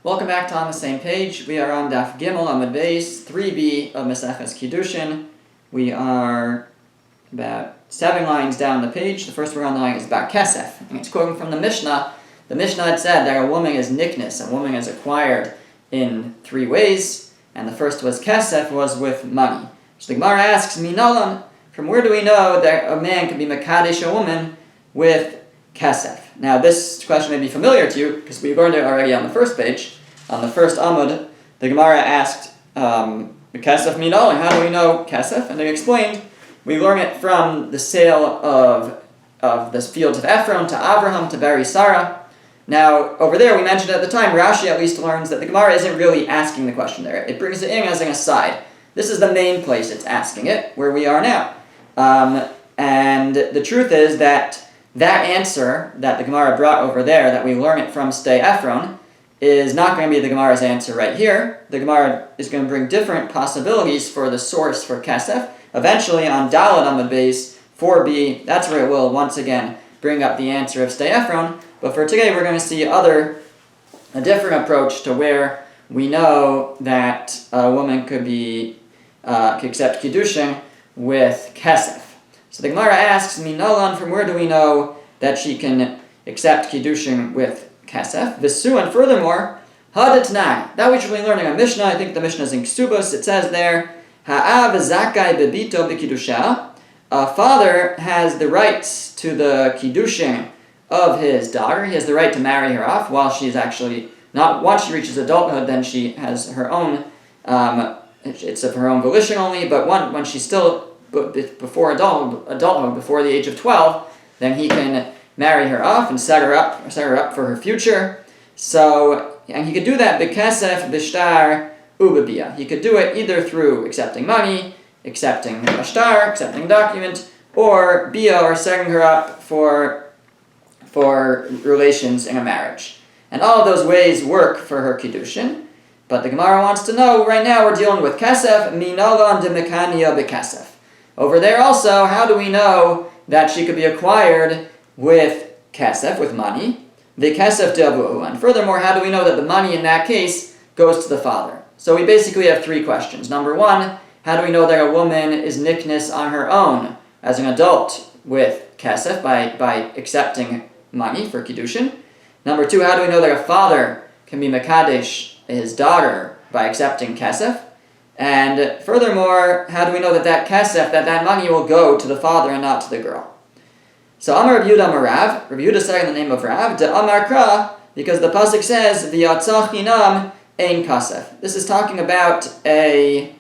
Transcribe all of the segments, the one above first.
Welcome back to On the Same Page. We are on Daf Gimel Amud Beis 3b of Maseches Kiddushin. We are about 7 lines down the page. The first word on the line is about Kesef. And it's quoting from the Mishnah. The Mishnah had said that a woman is niknis, a woman is acquired in 3 ways, and the first was Kesef, was with money. So the Gemara asks, Minalan, from where do we know that a man can be Mekadesh a woman with Kesef? Now this question may be familiar to you, because we learned it already on the first page. On the first Amud, the Gemara asked, Kesef Minalan, how do we know Kesef? And they explained, we learn it from the sale of the fields of Ephron to Avraham to Beri Sarah. Now, over there, we mentioned at the time, Rashi at least learns that the Gemara isn't really asking the question there. It brings it in as an aside. This is the main place it's asking it, where we are now. And the truth is that answer that the Gemara brought over there, that we learn it from Stay Ephron, is not going to be the Gemara's answer right here. The Gemara is going to bring different possibilities for the source for Kesef. Eventually, on Daled Amud Beis 4b, that's where it will once again bring up the answer of Stay Ephron. But for today, we're going to see a different approach to where we know that a woman could accept Kiddushin with Kesef. So the Gemara asks, Minalan, from where do we know that she can accept Kiddushin with Kesef? Visu, and furthermore, Hadatnai, that we should be learning a Mishnah. I think the Mishnah is in Ksubos. It says there, Ha'av zakai bebito b'kiddusha. A father has the rights to the Kiddushin of his daughter. He has the right to marry her off while she's actually not. Once she reaches adulthood, then she has her own. It's of her own volition only. But when she's still before adulthood, before the age of 12, then he can marry her off and set her up for her future. So, and he could do that b'kesef, b'shtar, ubabiyah. He could do it either through accepting money, accepting a shtar, accepting a document, or biyah, or setting her up for relations in a marriage. And all of those ways work for her Kiddushin. But the Gemara wants to know, right now we're dealing with Kesef, minalan de mekania b'kesef. Over there also, how do we know that she could be acquired with Kesef, with money? The Kesef de'avuhu. And furthermore, how do we know that the money in that case goes to the father? So we basically have 3 questions. Number 1, how do we know that a woman is niknis on her own as an adult with Kesef by accepting money for Kiddushin? Number 2, how do we know that a father can be Mekadesh his daughter by accepting Kesef? And furthermore, how do we know that Kesef, that money will go to the father and not to the girl? So Amar Rabbi Yehuda Amar Rav, Rabbi Yehuda said in the name of Rav, De Amar Kra, because the pasuk says, V'yatzach hinam ein kasef. This is talking about an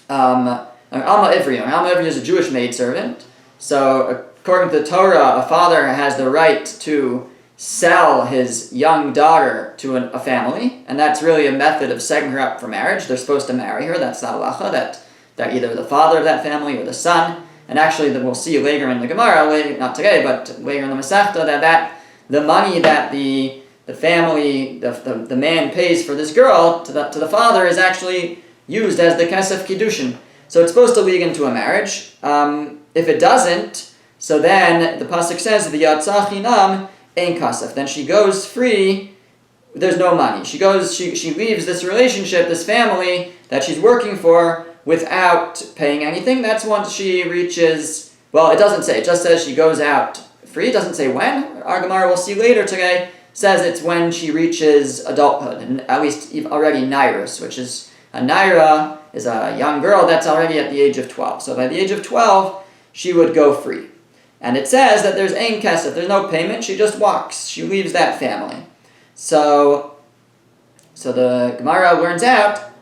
Alma Ivri. An Alma Ivri is a Jewish maidservant. So according to the Torah, a father has the right to sell his young daughter to a family, and that's really a method of setting her up for marriage. They're supposed to marry her. That's the halacha, that either the father of that family or the son. And actually, we'll see later in the Gemara, not today, but later in the Masechta, that the money that the family, the man pays for this girl to the father is actually used as the Kesef Kiddushin. So it's supposed to lead into a marriage. If it doesn't, so then the pasuk says, "V'yatzach hinam ein kasef." Then she goes free. There's no money. She leaves this relationship, this family that she's working for, without paying anything. That's once she reaches, well, it doesn't say, it just says she goes out free. It doesn't say when. Our Gemara, we'll see later today, says it's when she reaches adulthood, and at least already Nairus, which is, a Naira is a young girl that's already at the age of 12. So by the age of 12, she would go free. And it says that there's ein kesef, there's no payment, she just walks, she leaves that family. So the Gemara learns out,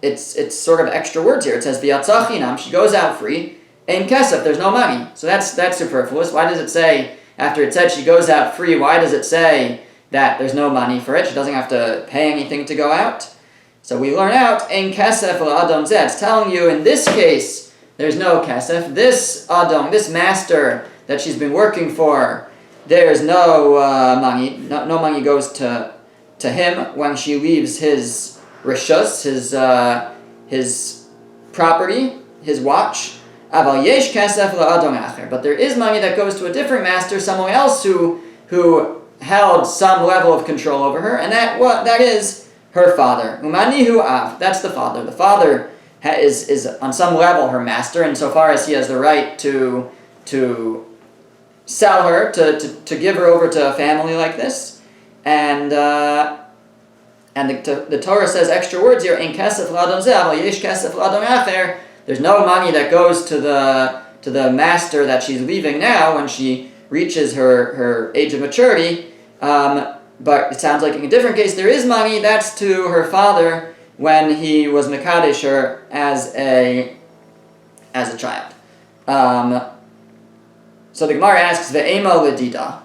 it's sort of extra words here. It says v'yatzach hinam, she goes out free. Ein kesef, there's no money. So that's superfluous. Why does it say, after it said she goes out free, why does it say that there's no money for it? She doesn't have to pay anything to go out. So we learn out, ein kesef l'adam zeh. It's telling you, in this case, there's no kesef. This adam, this master that she's been working for, there's no money. No money goes to him when she leaves his rishus, his property, his watch. Aval yesh kesef la'adam acher. But there is money that goes to a different master, someone else who held some level of control over her, and that is her father. Umanihu av, that's the father. The father is on some level her master, insofar as he has the right to sell her, to give her over to a family like this. And the Torah says extra words here, Ein kesef l'adam zeh, aval yesh kesef l'adam acher. There's no money that goes to the master that she's leaving now when she reaches her age of maturity. But it sounds like in a different case there is money. That's to her father when he was mekadesh her as a child. So the Gemara asks, Ve'ema ledida.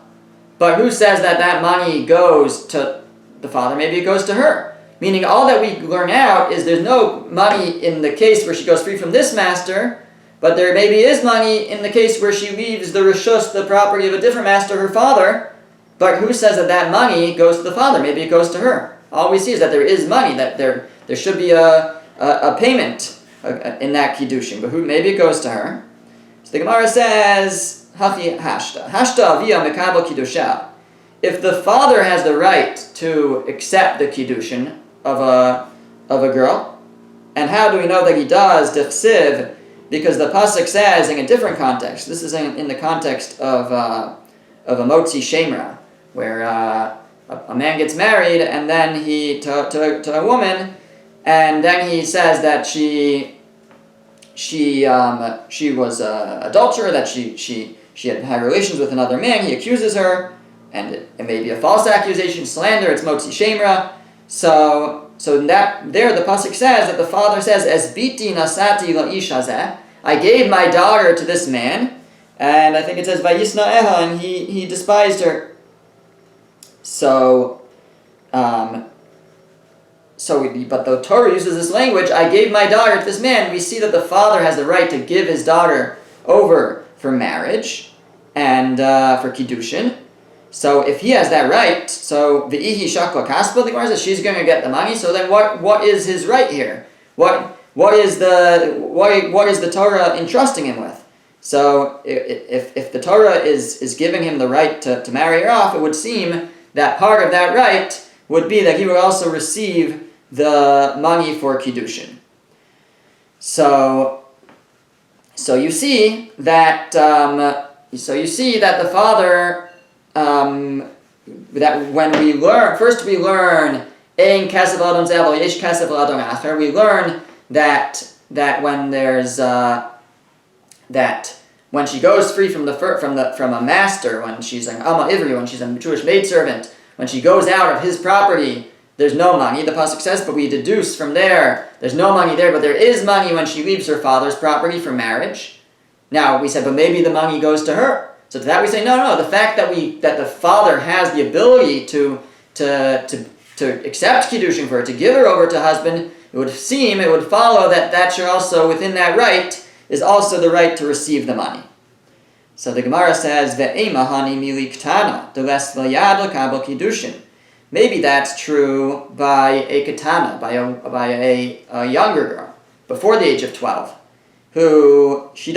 But who says that money goes to the father? Maybe it goes to her. Meaning all that we learn out is there's no money in the case where she goes free from this master, but there maybe is money in the case where she leaves the reshus, the property of a different master, her father. But who says that money goes to the father? Maybe it goes to her. All we see is that there is money, that there should be a payment in that Kiddushin, but maybe it goes to her. So the Gemara says, Hachi hashta. Hashta avia mekabel kiddusha. If the father has the right to accept the Kiddushin of a girl, and how do we know that he does? Dichsiv, because the pasuk says in a different context. This is in the context of a motzi shemra, where a man gets married and then he to a woman, and then he says that she was an adulterer, that she had had relations with another man. He accuses her, and it may be a false accusation, slander. It's motzi shemra. So that there the pasuk says that the father says, "Es biti nasati la'ish hazeh." I gave my daughter to this man, and I think it says vayisna'eha, and he despised her. But the Torah uses this language, I gave my daughter to this man. We see that the father has the right to give his daughter over for marriage and for Kiddushin. So if he has that right, so v'ihi shakla kaspa, the Gemara says she's going to get the money. So then what is his right here? What is the Torah entrusting him with? So if the Torah is giving him the right to marry her off, it would seem that part of that right would be that he would also receive the money for Kiddushin. So you see that the father, that when we learn, first we learn Ein kesef l'adam zeh aval yesh kesef l'adam acher. We learn that when there's that when she goes free from a master, when she's an Alma Ivri, when she's a Jewish maidservant, when she goes out of his property, there's no money, the pasuk says, but we deduce from there's no money there, but there is money when she leaves her father's property for marriage. Now, we said, but maybe the money goes to her. So to that we say, no, the fact that the father has the ability to accept Kiddushin for her, to give her over to husband, it would follow that should also, within that right, is also the right to receive the money. So the Gemara says, Ve'ema hani mili ktana, deles v'yad l'kabel Kiddushin. Maybe that's true by a katana, by a younger girl, before the age of 12, who she's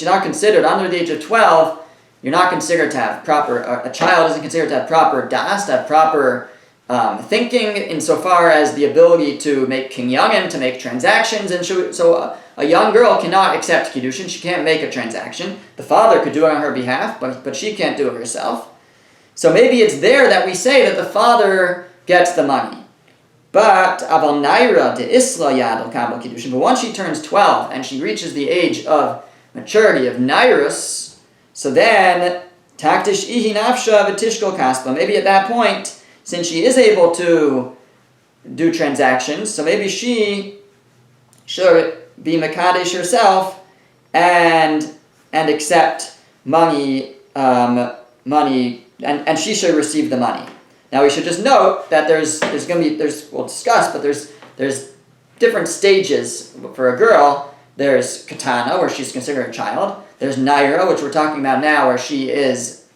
not considered, under the age of 12, you're not considered to have a child isn't considered to have proper das, to have proper thinking, insofar as the ability to make kinyanim, to make transactions, and so a young girl cannot accept Kiddushin, she can't make a transaction. The father could do it on her behalf, but she can't do it herself. So maybe it's there that we say that the father gets the money. But aval naira de isla yad al kabel Kiddushin. But once she turns 12 and she reaches the age of maturity, of nairus, so then taktish ihi nafsha v'tishkol kaspa. Maybe at that point, since she is able to do transactions, so maybe she should be mekadesh herself and accept money, and she should receive the money. Now we should just note that we'll discuss, but there's different stages for a girl. There's katana, where she's considered a child. There's naira, which we're talking about now, where she is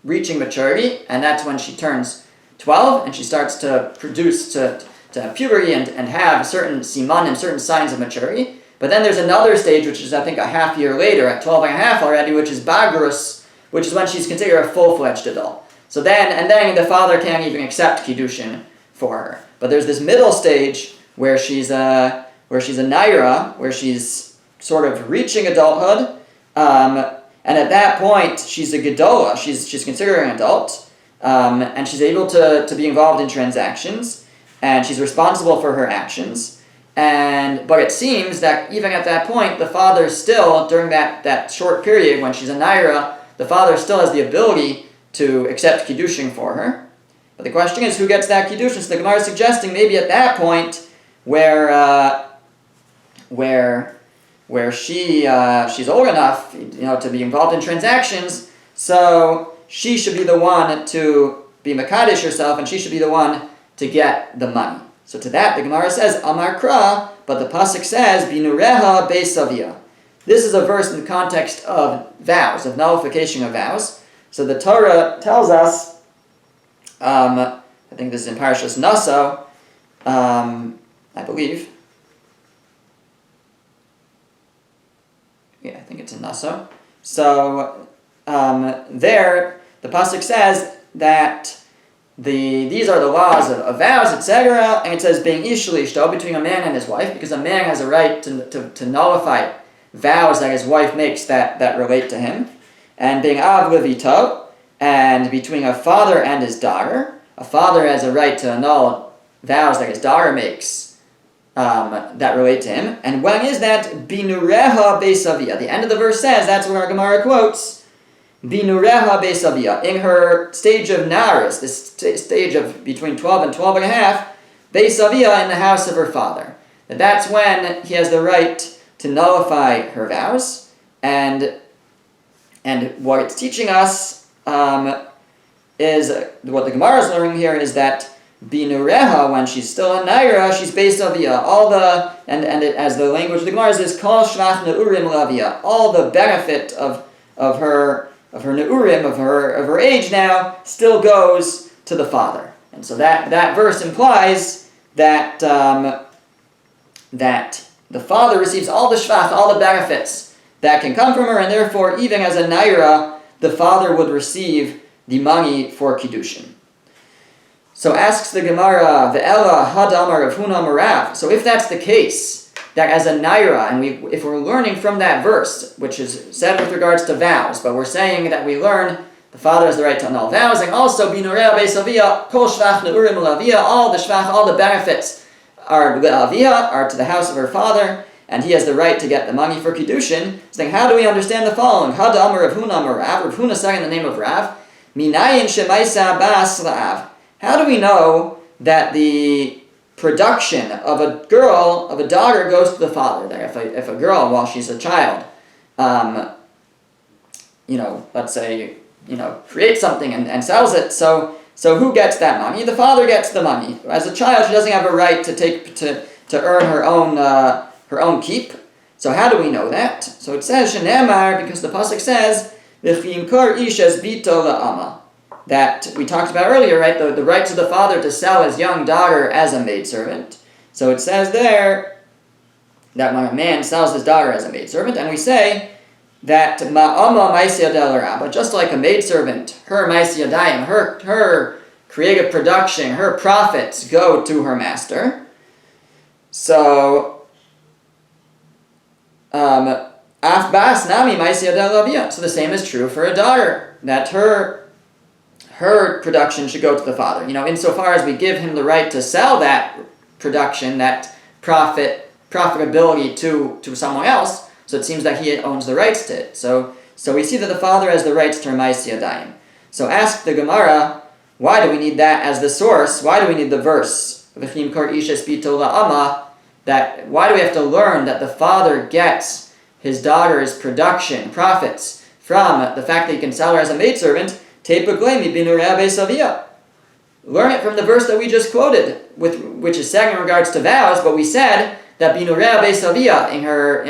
reaching maturity, and that's when she turns 12 and she starts to produce to have puberty and have certain siman and certain signs of maturity. But then there's another stage, which is I think a half year later, at 12 and a half already, which is bagrus, which is when she's considered a full-fledged adult. So then the father can't even accept Kiddushin for her. But there's this middle stage where she's a naira, where she's sort of reaching adulthood, and at that point she's a gedola. She's considered an adult, and she's able to be involved in transactions, and she's responsible for her actions. But it seems that even at that point, the father still, during that short period when she's a naira, the father still has the ability to accept Kiddushin for her. But the question is, who gets that Kiddushin? So the Gemara is suggesting maybe at that point where she's old enough, to be involved in transactions, so she should be the one to be Makadesh herself, and she should be the one to get the money. So to that, the Gemara says, Amar Kra, but the Pasuk says, Binureha Beisavia. This is a verse in the context of vows, of nullification of vows. So the Torah tells us, I think this is in Parashas Naso, I believe. Yeah, I think it's in Naso. So there, the Pasuk says that these are the laws of vows, etc. And it says, being ish l'ishto, between a man and his wife, because a man has a right to nullify vows that his wife makes that relate to him. And being av levito, and between a father and his daughter. A father has a right to annul vows that his daughter makes that relate to him. And when is that? Binureha Beisavia. The end of the verse says, that's where our Gemara quotes, Binureha Beisavia. In her stage of naris, this stage of between 12 and 12 and a half, Beisavia, in the house of her father. That's when he has the right to nullify her vows. And what it's teaching us is, what the Gemara is learning here is that Binureha, when she's still a naira, she's Beisavia. As the language of the Gemara is Kol Shvach Neurim Lavia. All the benefit of her Neurim, of her age now, still goes to the father. And so that verse implies that the father receives all the shvach, all the benefits that can come from her, and therefore, even as a naira, the father would receive the money for Kiddushin. So asks the Gemara, Ve'ela hadamar Rav Huna Marav. So if that's the case, that as a naira, and if we're learning from that verse, which is said with regards to vows, but we're saying that we learn the father has the right to annul vows, and also binurea beisavia, kol shvach neurim lavia, all the shvach, all the benefits are le'avia, are to the house of her father, and he has the right to get the money for Kiddushin. Saying, how do we understand the following? Hadamar Rav Huna Marav. Rav Huna saying in the name of Rav, Minayin shemaisa bas la'av. How do we know that the production of a daughter goes to the father? That if a girl, while she's a child, let's say, creates something and sells it, so who gets that money? The father gets the money. As a child, she doesn't have a right to earn her own keep. So how do we know that? So it says Shenemar, because the pasuk says V'chinkor ishes bito la'ama, that we talked about earlier, right? The right to the father to sell his young daughter as a maidservant. So it says there that when a man sells his daughter as a maidservant, and we say that ma'ama ma'aseh yadei l'rabba, just like a maidservant, her ma'aseh yadayim, her creative production, her profits go to her master. So Afbas nami ma'aseh yadei l'avia. So the same is true for a daughter, that her production should go to the father. Insofar as we give him the right to sell that production, that profitability to someone else, so it seems that he owns the rights to it. So we see that the father has the rights to her ma'aseh yadayim. So ask the Gemara, why do we need that as the source? Why do we need the verse V'chinkor ishes bito la'ama? That why do we have to learn that the father gets his daughter's production, profits, from the fact that he can sell her as a maidservant? Learn it from the verse that we just quoted, which is saying in regards to vows, but we said that binurea beisavia, in her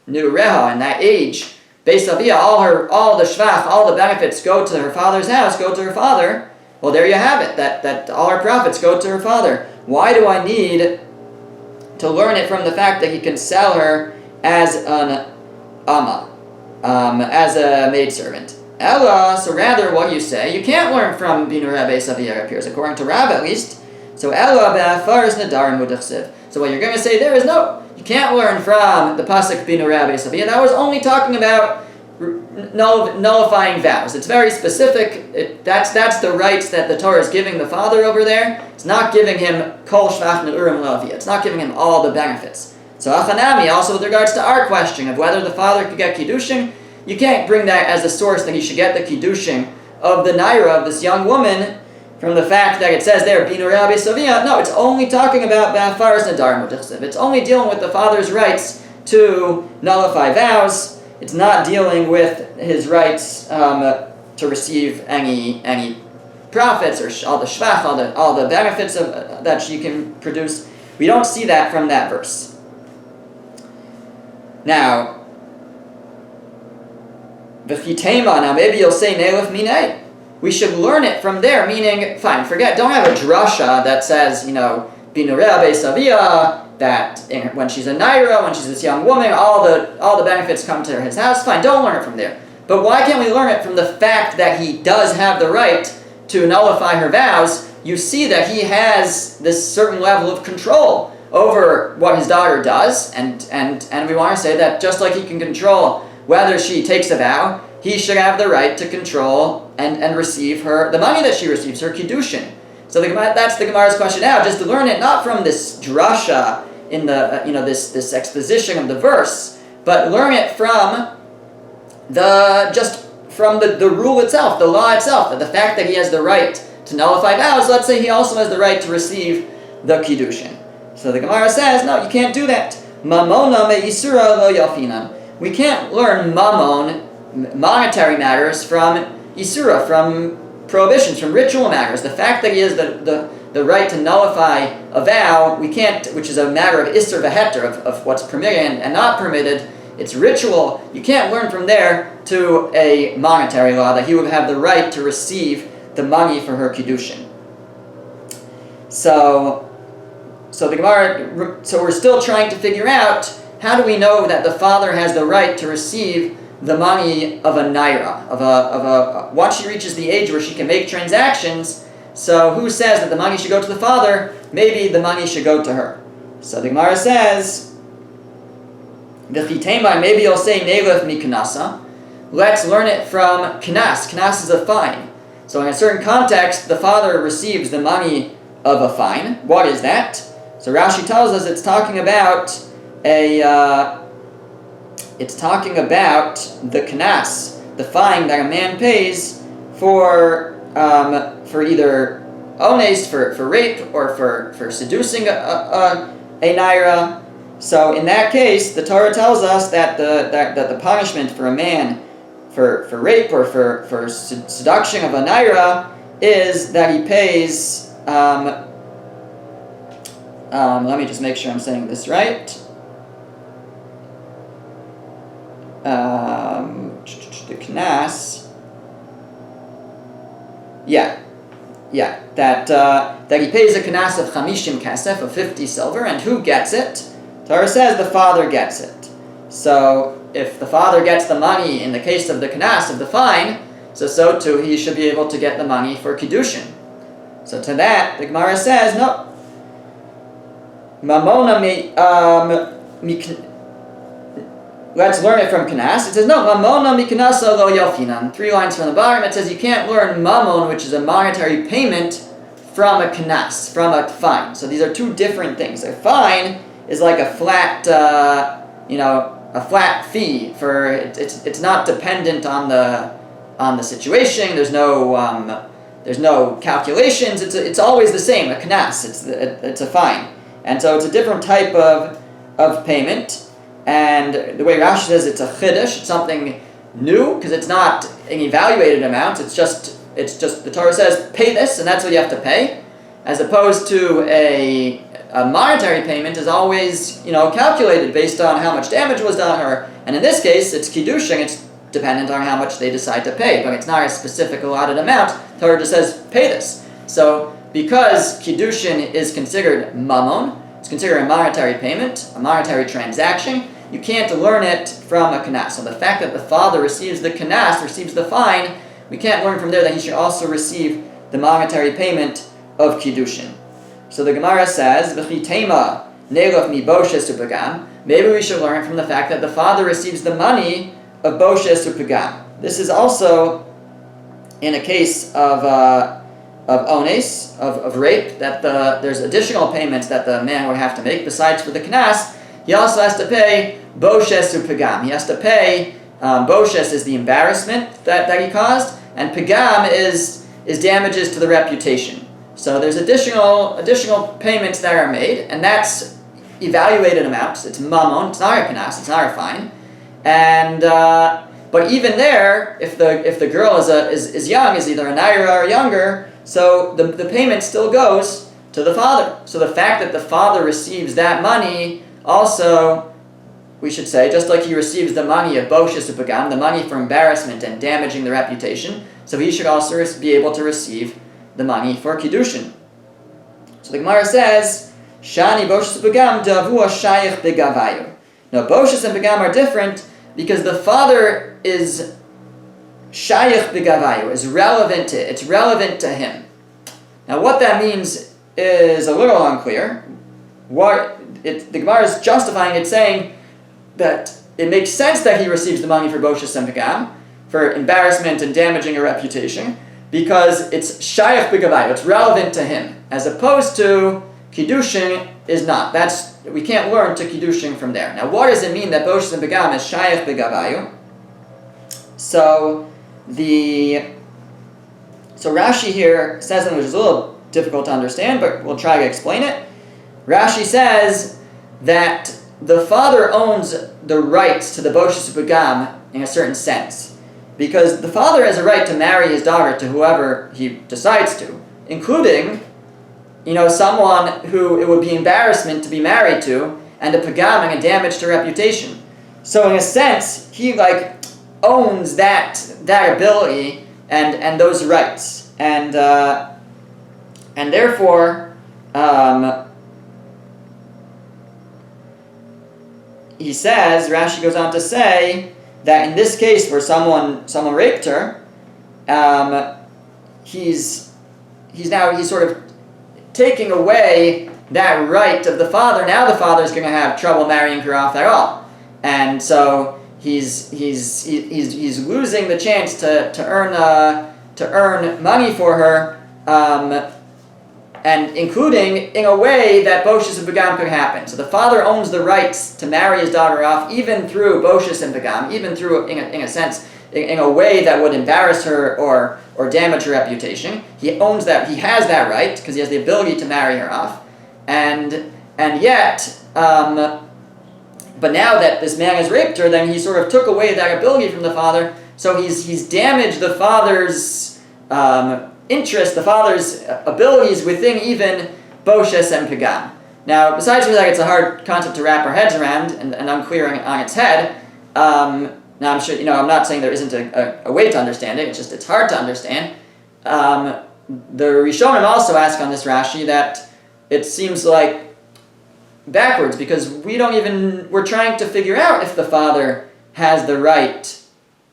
nureha, in that age, beisavia, all the shvach, all the benefits go to her father's house, go to her father. Well, there you have it, that all her profits go to her father. Why do I need to learn it from the fact that he can sell her as an amma, as a maidservant? Ella, so rather what you say, you can't learn from Binurea Beisavia, it appears, according to Rav at least, So Ela be'afaris nadarim u'dichsiv. So what you're going to say there is no, you can't learn from the pasuk binu rabbi savia. That was only talking about nullifying vows. It's very specific. That's the rights that the Torah is giving the father over there. It's not giving him kol shvach neurim lavia. It's not giving him all the benefits. So Achanami, also with regards to our question of whether the father could get Kiddushin, you can't bring that as a source that he should get the Kiddushin of the Naira, of this young woman, from the fact that it says there, Binu Rabbi Savia. No, it's only talking about Ba'afaris Nadarim U'Dichsiv. It's only dealing with the father's rights to nullify vows. It's not dealing with his rights to receive any profits or all the shvach, all the benefits that she can produce. We don't see that from that verse. Now, v'chitema. Now maybe you'll say neilif minei. We should learn it from there. Meaning, fine, don't have a drasha that says, binu rabbi savia, that when she's a naira, when she's this young woman, all the benefits come to his house. Fine, don't learn it from there. But why can't we learn it from the fact that he does have the right to nullify her vows? You see that he has this certain level of control over what his daughter does, and we want to say that just like he can control whether she takes a vow, he should have the right to control and receive the money that she receives, her Kiddushin. So that's the Gemara's question now, just to learn it not from this drasha in the this exposition of the verse, but learn it from the rule itself, the law itself, that the fact that he has the right to nullify vows, let's say he also has the right to receive the Kiddushin. So the Gemara says, no, you can't do that. Mamona me'isura lo yalfinan. We can't learn mammon, monetary matters, from isura, from prohibitions, from ritual matters. The fact that he has the right to nullify a vow, we can't, which is a matter of isur v'heter, of what's permitted and not permitted. It's ritual. You can't learn from there to a monetary law that he would have the right to receive the money for her Kiddushin. So the Gemara, so we're still trying to figure out, how do we know that the father has the right to receive the money of a naira, once she reaches the age where she can make transactions? So who says that the money should go to the father? Maybe the money should go to her. So the Gemara says, V'chitema, maybe you'll say neilif miknasa. Let's learn it from knas. Knas is a fine. So in a certain context, the father receives the money of a fine. What is that? So Rashi tells us it's talking about the knas, the fine that a man pays for either ones, for rape, or for seducing a naira. So in that case, the Torah tells us that the punishment for a man for rape or for seduction of a naira is that he pays. Let me just make sure I'm saying this right. The knas. That he pays a knas of 50 kasef, of 50 silver, and who gets it? Torah says the father gets it. So if the father gets the money in the case of the knas, of the fine, so too he should be able to get the money for Kiddushin. So to that, the Gemara says, no. Mamona let's learn it from knas. It says, no, mamona miknasa lo yalfinan. 3 lines from the bottom, it says you can't learn mammon, which is a monetary payment, from a knas, from a fine. So these are two different things. A fine is like a flat, a flat fee for it's not dependent on the situation. There's no calculations. It's always the same. A knas. It's a fine, and so it's a different type of payment. And the way Rashi says, it's a chiddush. It's something new because it's not an evaluated amount. It's just the Torah says pay this, and that's what you have to pay, as opposed to a monetary payment is always, calculated based on how much damage was done, and in this case, it's Kiddushin, it's dependent on how much they decide to pay, but it's not a specific allotted amount. Torah just says, pay this. So, because Kiddushin is considered mammon, it's considered a monetary payment, a monetary transaction, you can't learn it from a knas. So the fact that the father receives the knas, receives the fine, we can't learn from there that he should also receive the monetary payment of Kiddushin. So the Gemara says, "V'chitema neilach mi boshes upagam." Maybe we should learn from the fact that the father receives the money of boshes upagam. This is also in a case of ones, of rape, that there's additional payments that the man would have to make besides for the knas. He also has to pay boshes upagam. He has to pay. Boshes is the embarrassment that he caused, and pagam is damages to the reputation. So there's additional payments that are made, and that's evaluated amounts. It's mamon. It's not a knas. It's not a fine. And but even there, if the girl is young, is either a naira or younger, so the payment still goes to the father. So the fact that the father receives that money also, we should say, just like he receives the money of boshes upagam, the money for embarrassment and damaging the reputation, so he should also be able to receive the money for Kiddushin. So the Gemara says, Shani boshes upagam davua shayich begavayu. Now boshes and pagam are different because the father is shayich begavayu, is relevant to, it's relevant to him. Now what that means is a little unclear. The Gemara is justifying it, saying that it makes sense that he receives the money for boshes and pagam, for embarrassment and damaging a reputation, because it's shayach b'gavayu, it's relevant to him, as opposed to Kiddushin is not. We can't learn to Kiddushin from there. Now, what does it mean that boshes and pagam is shayach b'gavayu? So Rashi here says something which is a little difficult to understand, but we'll try to explain it. Rashi says that the father owns the rights to the boshes pagam in a certain sense, because the father has a right to marry his daughter to whoever he decides to, including, someone who it would be embarrassment to be married to, and a pagam and a damage to reputation. So in a sense, he owns that ability and those rights, and therefore. He says, Rashi goes on to say that in this case where someone raped her, he's sort of taking away that right of the father. Now the father's going to have trouble marrying her off at all, and so he's losing the chance to earn money for her. And including in a way that boshes and pagam could happen. So the father owns the rights to marry his daughter off, even through boshes and pagam, even through, in a sense, in a way that would embarrass her or damage her reputation. He owns that. He has that right because he has the ability to marry her off, and yet, but now that this man has raped her, then he sort of took away that ability from the father. So he's damaged the father's interest, the father's abilities within even boshes and pagam. Now, besides the fact it's a hard concept to wrap our heads around and unclear on its head, now I'm sure, I'm not saying there isn't a way to understand it, it's hard to understand. The Rishonim also ask on this Rashi that it seems like backwards, because we're trying to figure out if the father has the right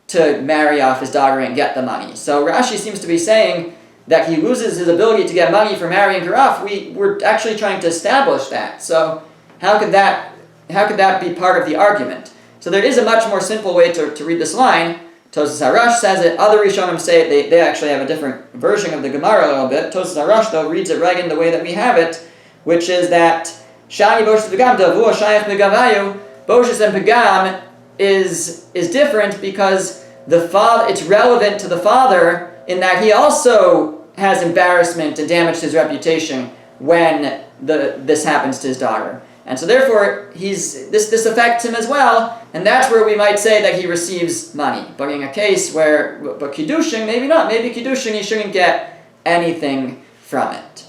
to marry off his daughter and get the money. So Rashi seems to be saying that he loses his ability to get money for marrying her off. We're actually trying to establish that. So how could that be part of the argument? So there is a much more simple way to read this line. Tosas Harash says it. Other Rishonim say it. They actually have a different version of the Gemara a little bit. Tosas Harash, though, reads it right in the way that we have it, which is that Shani boshes pagam davua shayach begavayu. Boshes and pagam is different because the father. It's relevant to the father in that he also has embarrassment and damage to his reputation when this happens to his daughter. And so therefore, this affects him as well, and that's where we might say that he receives money. But in a case but Kiddushin, maybe not. Maybe Kiddushin, he shouldn't get anything from it.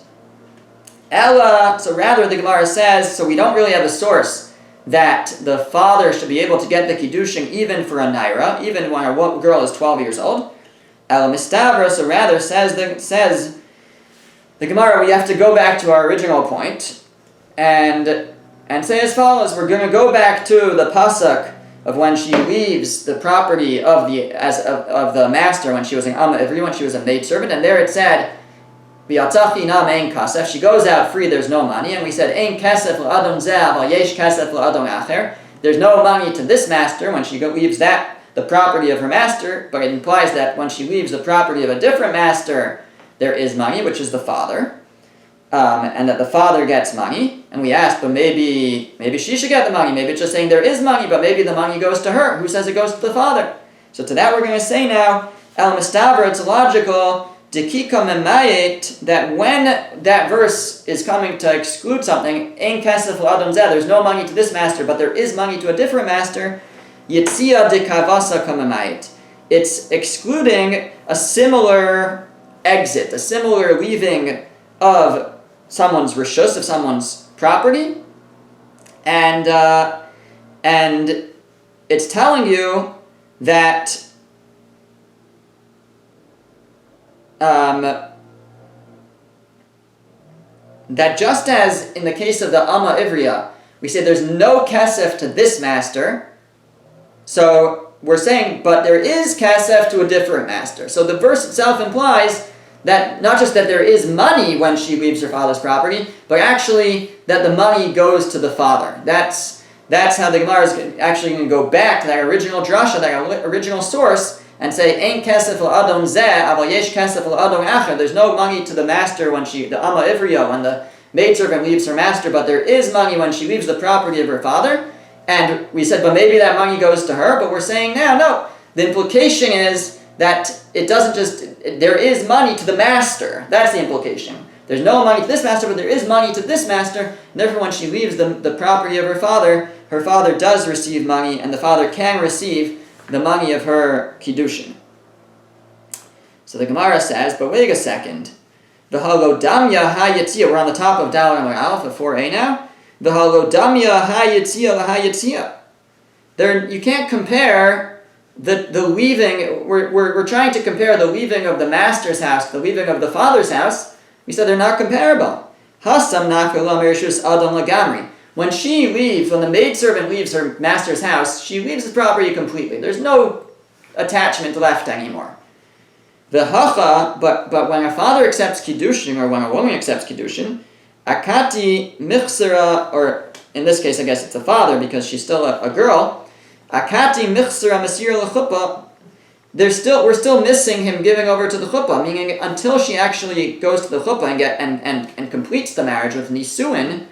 Ella, so rather the Gemara says, so we don't really have a source that the father should be able to get the Kiddushin even for a naira, even when a girl is 12 years old. Ella mistavra, so rather says the Gemara, we have to go back to our original point and say as follows. We're going to go back to the pasuk of when she leaves the property of the master when she was an ivri, when she was a maidservant, and there it said, V'yatzachi nam ein kasef. She goes out free. There's no money, and we said ein kasef l'adon zeh aval yesh kasef l'adon acher. There's no money to this master when she leaves that the property of her master, but it implies that when she leaves the property of a different master, there is money, which is the father, and that the father gets money. And we asked, but maybe she should get the money. Maybe it's just saying there is money, but maybe the money goes to her. Who says it goes to the father? So to that we're going to say now, El Mistaver, it's logical, Dekika Memayet, that when that verse is coming to exclude something, Ein Kesef L'Adon Zeh, there's no money to this master, but there is money to a different master, Yitzia Dekavasa Kamemayet. It's excluding a similar exit, a similar leaving of someone's rishus, of someone's property, and it's telling you that that just as in the case of the Amma Ivriya, we say there's no kesef to this master, so we're saying, but there is kesef to a different master. So the verse itself implies that not just that there is money when she leaves her father's property, but actually that the money goes to the father. That's how the Gemara is actually going to go back to that original drasha, that original source, and say, Ein kesef l'adon zeh, aval yesh kesef l'adon acher. There's no money to the master when the Amma Ivriya, when the maidservant leaves her master, but there is money when she leaves the property of her father. And we said, but maybe that money goes to her, but we're saying now, no. The implication is that it doesn't just, there is money to the master. That's the implication. There's no money to this master, but there is money to this master, and therefore when she leaves the property of her father does receive money, and the father can receive the money of her Kiddushin. So the Gemara says, but wait a second. V'halodamya ha-yitzia, we're on the top of Dal Amar Aleph of 4a now. V'halodamya ha-yitzia l'ha-yitzia. There, you can't compare the leaving, we're trying to compare the leaving of the master's house to the leaving of the father's house. We said they're not comparable. Hasam nafila mershus adam lagamri. When she leaves, when the maidservant leaves her master's house, she leaves the property completely. There's no attachment left anymore. The hacha, but when a father accepts Kiddushin, or when a woman accepts Kiddushin, akati michsera, or in this case I guess it's the father because she's still a girl, akati michsera masir l'chuppah, we're still missing him giving over to the chuppah, meaning until she actually goes to the chuppah and completes the marriage with nisuin.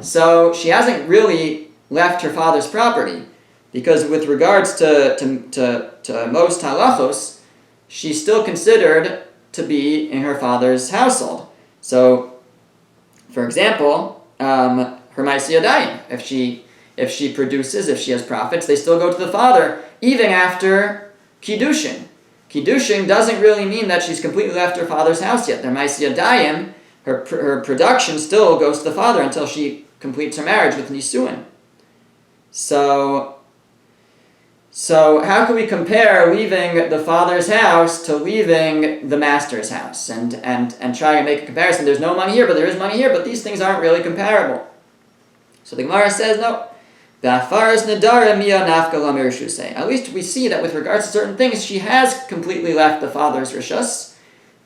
So she hasn't really left her father's property, because with regards to most halachos, she's still considered to be in her father's household. So, for example, her ma'aseh yadayim, if she produces, if she has profits, they still go to the father even after Kiddushin. Kiddushin doesn't really mean that she's completely left her father's house yet. Their ma'aseh yadayim, her production still goes to the father until she completes her marriage with nisuin. So how can we compare leaving the father's house to leaving the master's house and try to make a comparison? There's no money here, but there is money here, but these things aren't really comparable. So the Gemara says, no. At least we see that with regards to certain things, she has completely left the father's rishus,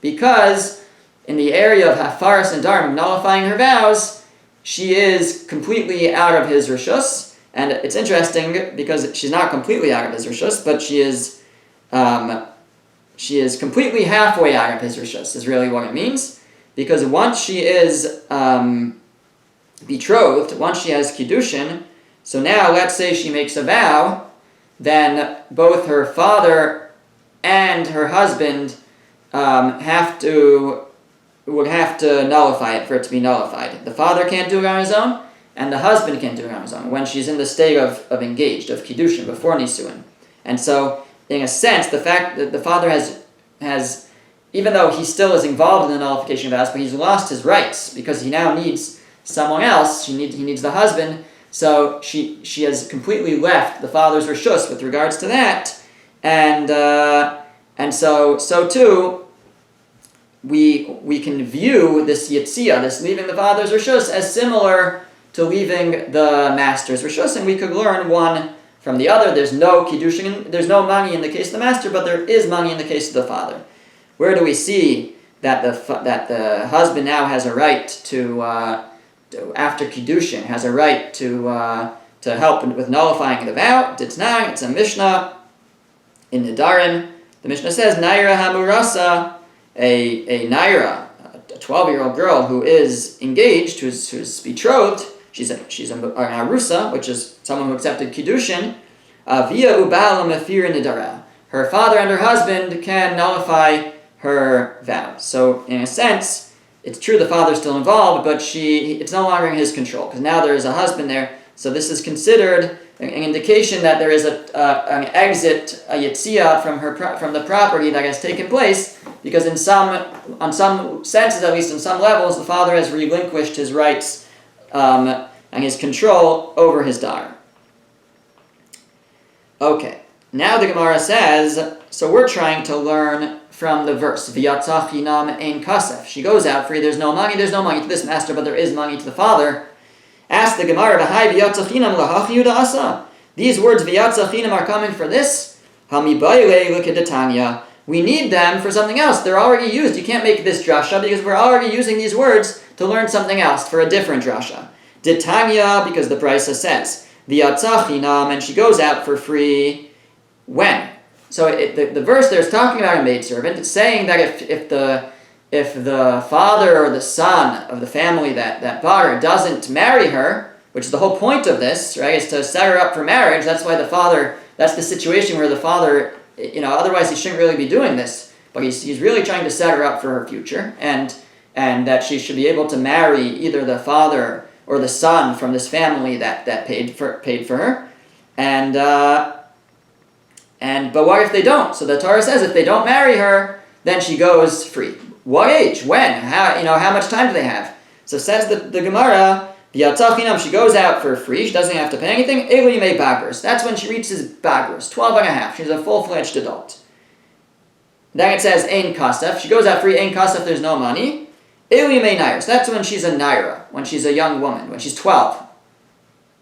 because in the area of hafaras and darim, nullifying her vows, she is completely out of his rishus. And it's interesting because she's not completely out of his rishus, but she is completely halfway out of his rishus, is really what it means. Because once she is betrothed, once she has Kiddushin, so now let's say she makes a vow, then both her father and her husband would have to nullify it for it to be nullified. The father can't do it on his own, and the husband can't do it on his own when she's in the state of engaged, of Kiddushin, before Nisuin. And so, in a sense, the fact that the father has, even though he still is involved in the nullification of vows, but he's lost his rights, because he now needs someone else, he needs the husband, so she has completely left the father's rishus with regards to that, and so too, we can view this yitzia, this leaving the father's rishus, as similar to leaving the master's rishus, and we could learn one from the other. There's no kiddushin, there's no money in the case of the master, but there is money in the case of the father. Where do we see that the husband now has a right to after Kiddushin, has a right to help with nullifying the vow. Ditnang, it's a Mishnah in Nedarim. The Mishnah says, Naira Hamurasa, a Naira, a 12-year-old girl who is engaged, who's betrothed, she's an Arusa, which is someone who accepted Kiddushin, via Ubal Mafir Nidara. Her father and her husband can nullify her vow. So, in a sense, it's true the father's still involved, but it's no longer in his control, because now there is a husband there. So this is considered an indication that there is an exit, a yitzia from the property that has taken place, because on some senses, at least on some levels, the father has relinquished his rights and his control over his daughter. Okay, now the Gemara says, so we're trying to learn from the verse, V'yatzah chinam ein kasef. She goes out free, there's no money to this master, but there is money to the father. Ask the Gemara, V'hai v'yatzah chinam lahachi yuda asa. These words, V'yatzah chinam, are coming for this. Hamibayle l'kedetanya. We need them for something else. They're already used. You can't make this drasha because we're already using these words to learn something else, for a different drasha. Detanya, because the Brisa says, V'yatzah chinam, and she goes out for free. When? So the verse there is talking about a maidservant. It's saying that if the father or the son of the family that bought her doesn't marry her, which is the whole point of this, right, is to set her up for marriage. That's why that's the situation where the father, otherwise he shouldn't really be doing this. But he's really trying to set her up for her future, and that she should be able to marry either the father or the son from this family that paid for her, but what if they don't? So the Torah says if they don't marry her, then she goes free. What age? When? How much time do they have? So says the Gemara, V'yatzah chinam, she goes out for free, she doesn't have to pay anything. Elu yimei bagros. That's when she reaches bagros, 12 and a half. She's a full-fledged adult. Then it says ein kasef, she goes out free, ein kasef, there's no money. Elu yimei nairos. That's when she's a naira, when she's a young woman, when she's 12.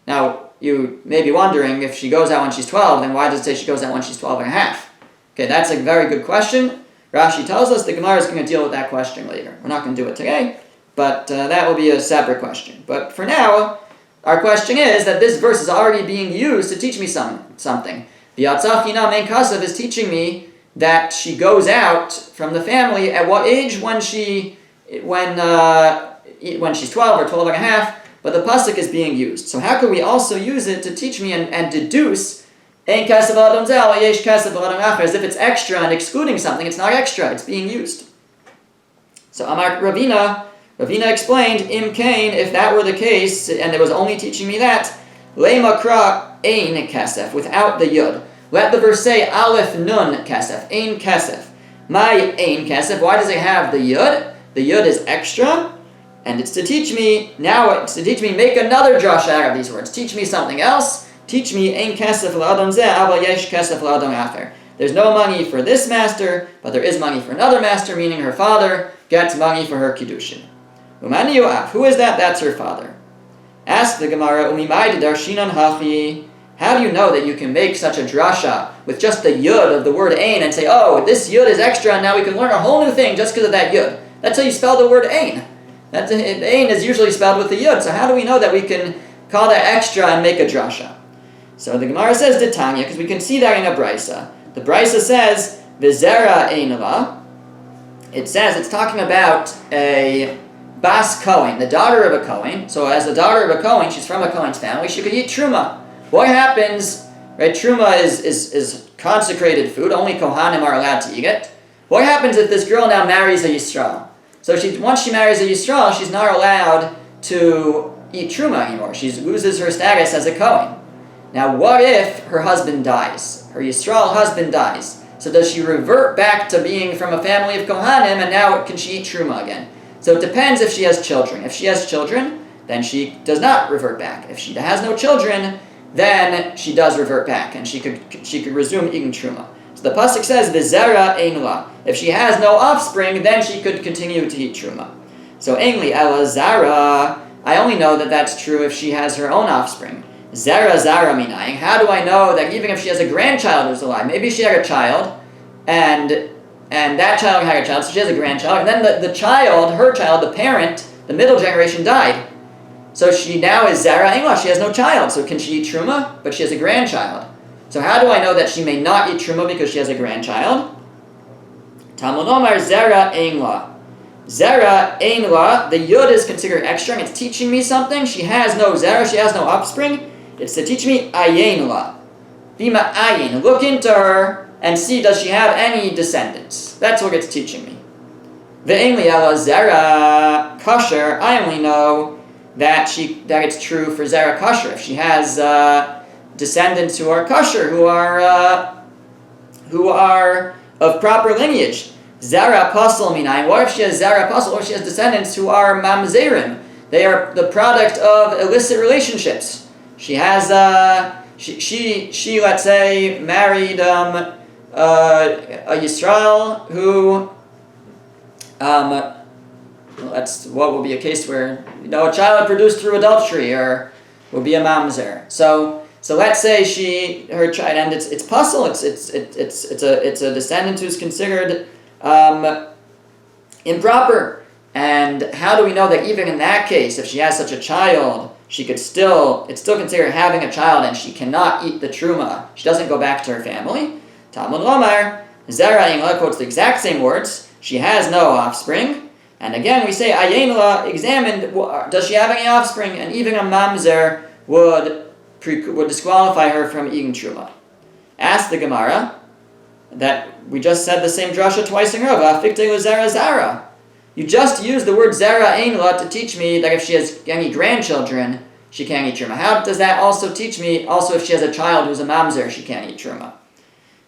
Now, you may be wondering, if she goes out when she's 12, then why does it say she goes out when she's 12 and a half? Okay, that's a very good question. Rashi tells us the Gemara is going to deal with that question later. We're not going to do it today, but that will be a separate question. But for now, our question is that this verse is already being used to teach me something. V'yatzah chinam ein kasef is teaching me that she goes out from the family at what age? When she's 12 or 12 and a half. But the pasuk is being used. So how can we also use it to teach me and deduce ein kasef l'adam zeh ala yesh kasef l'adam acher, as if it's extra and excluding something? It's not extra, it's being used. So Amar Ravina explained, Im kain, if that were the case, and it was only teaching me that, le'makra ein kasef, without the yud. Let the verse say aleph nun kasef, ein kasef. My ein kasef, why does it have the yud? The yud is extra. And it's to teach me, make another drasha out of these words. Teach me something else. Teach me, ein kasef l'adam zeh, aval yesh kasef l'adam acher. There's no money for this master, but there is money for another master, meaning her father gets money for her kiddushin. Umani yoav, who is that? That's her father. Ask the Gemara, umimai darshinan hachi. How do you know that you can make such a drasha with just the yud of the word ein and say, oh, this yud is extra, and now we can learn a whole new thing just because of that yud? That's how you spell the word ein. Ein is usually spelled with the yud, so how do we know that we can call that extra and make a drasha? So the Gemara says Detanya, because we can see that in a Brisa. The Brisa says V'zera einava. It says it's talking about a Bas Kohen, the daughter of a Kohen. So as the daughter of a Kohen, she's from a Kohen's family, she could eat truma. What happens? Right, truma is consecrated food. Only Kohanim are allowed to eat it. What happens if this girl now marries a Yisrael? So once she marries a Yisrael, she's not allowed to eat truma anymore. She loses her status as a Kohen. Now, what if her husband dies? Her Yisrael husband dies. So does she revert back to being from a family of Kohanim, and now can she eat truma again? So it depends if she has children. If she has children, then she does not revert back. If she has no children, then she does revert back, and she could resume eating truma. So the pasuk says, "V'zera ein la." If she has no offspring, then she could continue to eat truma. So ein li ela zara. I only know that that's true if she has her own offspring. Zara minayin. How do I know that even if she has a grandchild who's alive? Maybe she had a child, and and that child had a child, so she has a grandchild, and then the child, her child, the parent, the middle generation died. So she now is Zera Ein, she has no child, so can she eat Truma? But she has a grandchild. So how do I know that she may not eat Truma because she has a grandchild? Talmud Omar Zera Ein La. Zera Ein La, the Yud is considered extra, and it's teaching me something. She has no Zera, she has no offspring. It's to teach me Ayin La. Bima Ayin, look into her and see, does she have any descendants? That's what it's teaching me. Ve'ein li ala Zera Kosher, I only know that it's true for Zera Kosher. If she has descendants who are kosher, who are of proper lineage. Zera Pasal Minayin. What if she has Zera Pasal, or she has descendants who are Mamzerim? They are the product of illicit relationships. She has she let's say married a Yisrael who that's what will be a case where a child produced through adultery or will be a mamzer. So let's say her child, and it's puzzle. It's a descendant who's considered improper. And how do we know that even in that case, if she has such a child, it's still considered having a child, and she cannot eat the truma? She doesn't go back to her family. Talmud Lomar Zera Ein quotes the exact same words. She has no offspring. And again, we say Ayin La examined. Does she have any offspring? And even a mamzer would disqualify her from eating truma. Ask the Gemara that we just said the same drasha twice in a row. Zara. You just used the word Zera Ein La to teach me that if she has any grandchildren, she can't eat truma. How does that also teach me, also if she has a child who's a mamzer, she can't eat truma?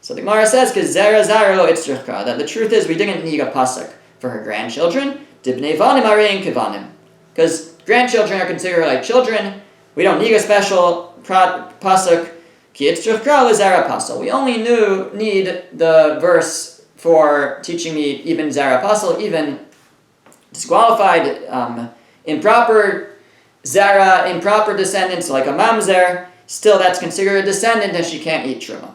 So the Gemara says, because Zera Zara lo itzricha, that the truth is we didn't need a pasuk for her grandchildren. Dibnei vanim arein kevanim. Because grandchildren are considered like children. We don't need a special pasuk. Ki itzricha lezera pasal. We only need the verse for teaching me even Zera pasal, even disqualified, improper Zera, improper descendants like a mamzer, still that's considered a descendant and she can't eat truma.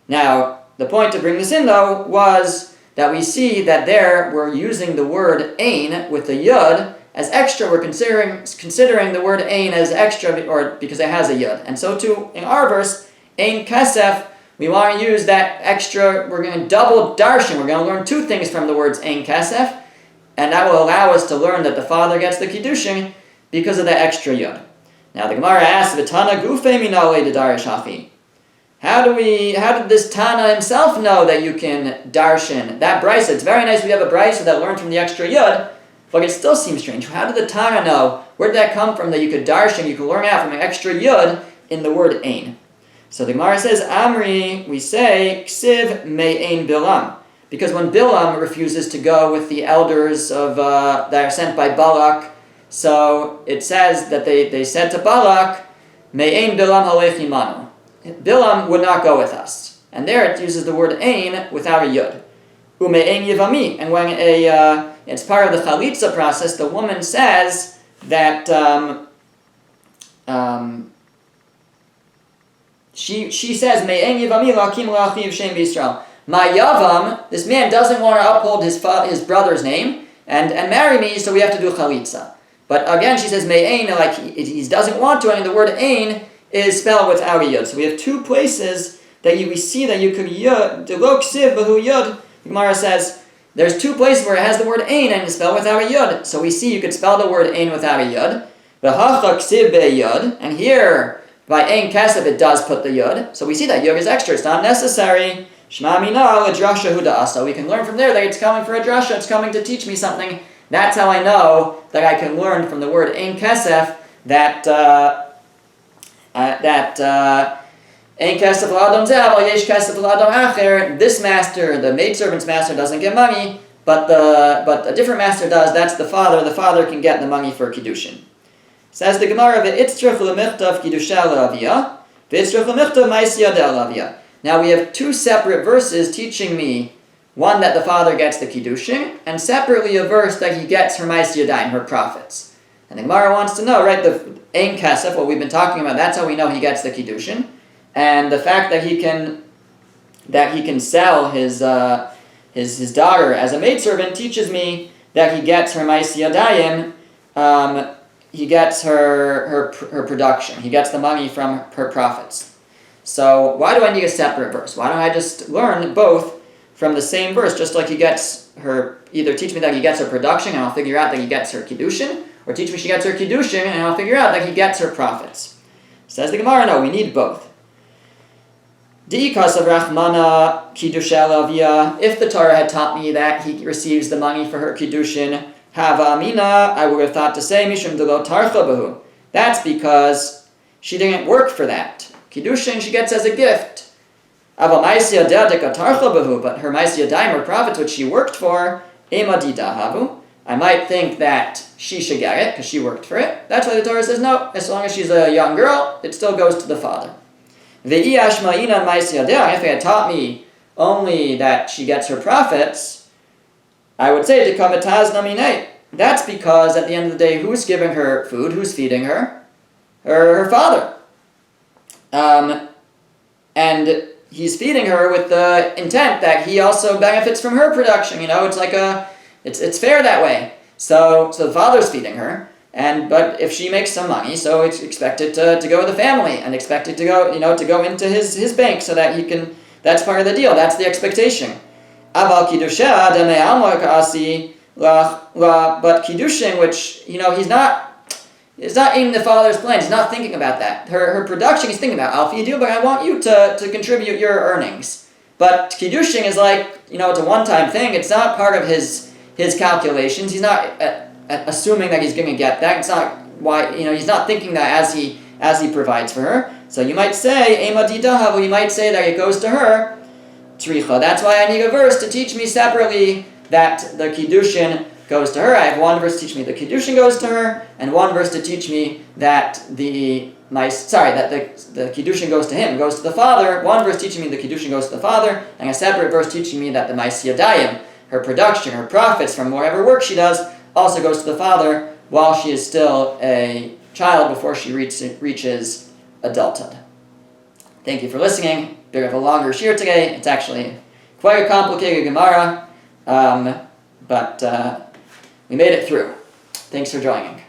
Now, the point to bring this in though was that we see that there we're using the word ein with the yud as extra. We're considering the word ein as extra, or because it has a yud. And so too in our verse, ein kesef, we want to use that extra. We're going to double darshan. We're going to learn two things from the words ein kesef. And that will allow us to learn that the father gets the Kiddushin because of the extra yud. Now the Gemara asks, V'tana gufe minale d'darish hachi. How did this Tana himself know that you can darshan? That brisa, it's very nice we have a brisa that learned from the extra yud, but it still seems strange. How did the Tana know? Where did that come from that you could darshan, you could learn out from an extra yud in the word ein? So the Gemara says, Amri, we say, ksiv me'ein bilam. Because when Bilam refuses to go with the elders that are sent by Balak, so it says that they said to Balak, Me'ein Bilam halech imanu. Bilam would not go with us. And there it uses the word ein without a yud. Ume'ein yivami. And when it's part of the chalitza process, the woman says that she says, Me'ein yivami lakim la'achiv shem b'Yisrael. My Yavam, this man doesn't want to uphold his brother's name and marry me, so we have to do chalitza. But again, she says me'ein, like he doesn't want to, and the word ein is spelled without a yud. So we have two places that we see that you could yud, delok siv b'hu yud. The Gemara says there's two places where it has the word ein and it's spelled without a yud. So we see you could spell the word ein without a yud. V'hachak siv be'yud, and here by ein kesef it does put the yud. So we see that yud is extra; it's not necessary. Shema mina l'drasha huda asa. We can learn from there that it's coming for a drasha. It's coming to teach me something. That's how I know that I can learn from the word ein kesef that ein kesef l'adam zeh aval yesh kesef l'adam acher. This master, the maidservant's master, doesn't get money, but a different master does. That's the father. The father can get the money for kiddushin. Says the Gemara, ve'itzrich l'michtav kiddusha l'aviyah, ve'itzrich l'michtav ma'asiyah de'alaviyah. Now we have two separate verses teaching me, one that the father gets the Kiddushin, and separately a verse that he gets her Ma'aseh Yadayim, her profits. And the Gemara wants to know, right, the Ein Kesef, what we've been talking about, that's how we know he gets the Kiddushin. And the fact that he can sell his his daughter as a maidservant teaches me that he gets her Ma'aseh Yadayim, he gets her production. He gets the money from her profits. So why do I need a separate verse? Why don't I just learn both from the same verse, just like he gets her, either teach me that he gets her production and I'll figure out that he gets her Kiddushin, or teach me she gets her Kiddushin and I'll figure out that he gets her profits. Says the Gemara, no, we need both. Di'ikas of Rachmana Kiddusha Lavia, if the Torah had taught me that he receives the money for her Kiddushin, Hava Amina, I would have thought to say, Mishum Delo Tarcha Bahu. That's because she didn't work for that. Kiddushin she gets as a gift. Ava Ma'aseh Yadayim Tarcha Bahu, but her Ma'aseh Yadayim, her profits, which she worked for, Ema Didahavu. I might think that she should get it, because she worked for it. That's why the Torah says, no, as long as she's a young girl, it still goes to the father. If it had taught me only that she gets her profits, I would say to kamataz namine. That's because at the end of the day, who's giving her food? Who's feeding her? Her father. And he's feeding her with the intent that he also benefits from her production. It's like it's fair that way. So the father's feeding her. But if she makes some money, so it's expected to go to the family and expected to go, to go into his bank so that he can. That's part of the deal. That's the expectation. Aval kiddusha demei alma ka'asi but kiddushin, which he's not in the father's plan. He's not thinking about that. Her production he's thinking about. Alfi you do, but I want you to contribute your earnings. But kiddushin is like it's a one-time thing. It's not part of his calculations. He's not assuming that he's going to get that. It's not why he's not thinking that as he provides for her. So you might say ema didahavu. You might say that it goes to her. Tricha. That's why I need a verse to teach me separately that the Kiddushin goes to her. I have one verse to teach me the Kiddushin goes to her, and one verse to teach me that the Kiddushin goes to him, goes to the father. One verse teaching me the Kiddushin goes to the father, and a separate verse teaching me that the Ma'aseh Yadayim, her production, her profits from whatever work she does, also goes to the father while she is still a child before she reaches adulthood. Thank you for listening. Bit of a longer shir today. It's actually quite a complicated Gemara, but we made it through. Thanks for joining.